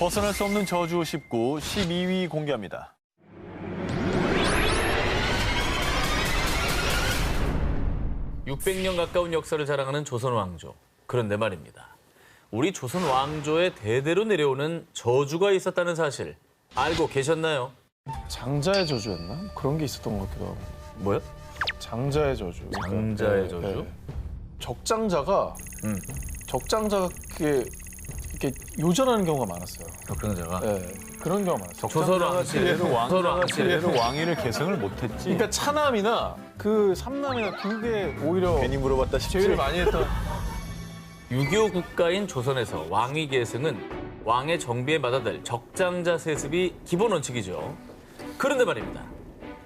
벗어날 수 없는 저주 19, 12위 공개합니다. (600년) 가까운 역사를 자랑하는 조선 왕조. 그런데 말입니다. 우리 조선 왕조에 대대로 내려오는 저주가 있었다는 사실 알고 계셨나요? 장자의 저주였나? 그런 게 있었던 것 같기도 하고. 뭐요? 장자의 저주. 장자의 저주? 적장자가 이렇게 요절하는 경우가 많았어요. 적장자가? 네, 그런 경우가 많았어요. 조선 왕조가 제대로 왕위를 계승을 못했지. 그러니까 차남이나 그 삼남이나 그게 오히려 괜히 물어봤다 싶지. 제일 많이 했던. 유교 국가인 조선에서 왕위 계승은 왕의 정비에 맞아들 적장자 세습이 기본 원칙이죠. 그런데 말입니다.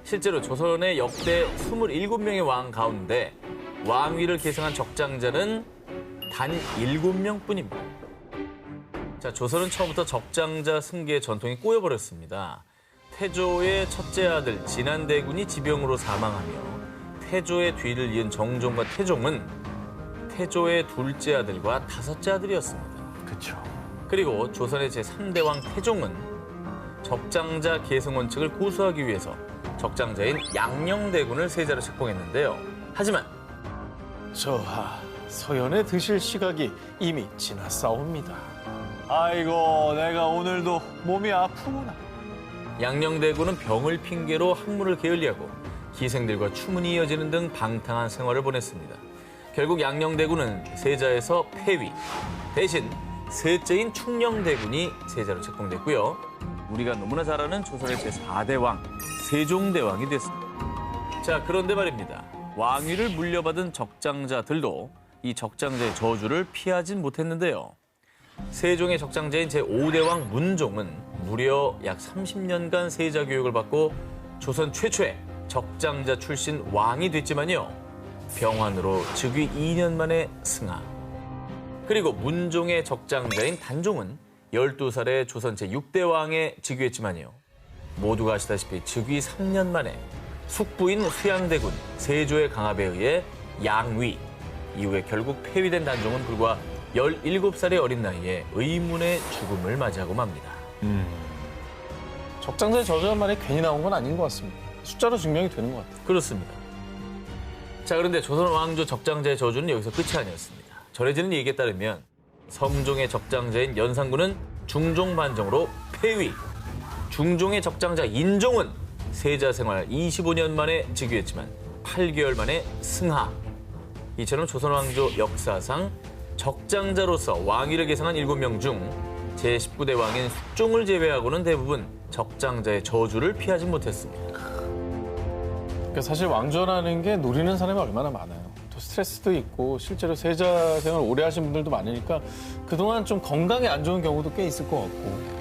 실제로 조선의 역대 27명의 왕 가운데 왕위를 계승한 적장자는 단 7명뿐입니다. 자, 조선은 처음부터 적장자 승계의 전통이 꼬여버렸습니다. 태조의 첫째 아들 진안대군이 지병으로 사망하며 태조의 뒤를 이은 정종과 태종은 태조의 둘째 아들과 다섯째 아들이었습니다. 그렇죠. 그리고 조선의 제3대 왕 태종은 적장자 계승 원칙을 고수하기 위해서 적장자인 양녕대군을 세자로 책봉했는데요. 하지만 저하, 서연에 드실 시각이 이미 지났사옵니다. 아이고, 내가 오늘도 몸이 아프구나. 양녕대군은 병을 핑계로 학문을 게을리하고 기생들과 추문이 이어지는 등 방탕한 생활을 보냈습니다. 결국 양녕대군은 세자에서 폐위, 대신 셋째인 충녕대군이 세자로 책봉됐고요. 우리가 너무나 잘 아는 조선의 제4대 왕, 세종대왕이 됐습니다. 자, 그런데 말입니다. 왕위를 물려받은 적장자들도 이 적장자의 저주를 피하진 못했는데요. 세종의 적장자인 제5대 왕 문종은 무려 약 30년간 세자 교육을 받고 조선 최초의 적장자 출신 왕이 됐지만요. 병환으로 즉위 2년 만에 승하. 그리고 문종의 적장자인 단종은 12살에 조선 제6대 왕에 즉위했지만요. 모두가 아시다시피 즉위 3년 만에 숙부인 수양대군 세조의 강압에 의해 양위. 이후에 결국 폐위된 단종은 불과 17살의 어린 나이에 의문의 죽음을 맞이하고 맙니다. 적장자의 저주란 말이 괜히 나온 건 아닌 것 같습니다. 숫자로 증명이 되는 것 같아요. 그렇습니다. 자, 그런데 조선 왕조 적장자의 저주는 여기서 끝이 아니었습니다. 전해지는 얘기에 따르면 성종의 적장자인 연산군은 중종 반정으로 폐위. 중종의 적장자 인종은 세자 생활 25년 만에 즉위했지만 8개월 만에 승하. 이처럼 조선 왕조 역사상 적장자로서 왕위를 계승한 7명 중 제19대 왕인 숙종을 제외하고는 대부분 적장자의 저주를 피하지 못했습니다. 그러니까 사실 왕조라는 게 노리는 사람이 얼마나 많아요. 또 스트레스도 있고 실제로 세자 생활 오래 하신 분들도 많으니까 그동안 좀 건강에 안 좋은 경우도 꽤 있을 것 같고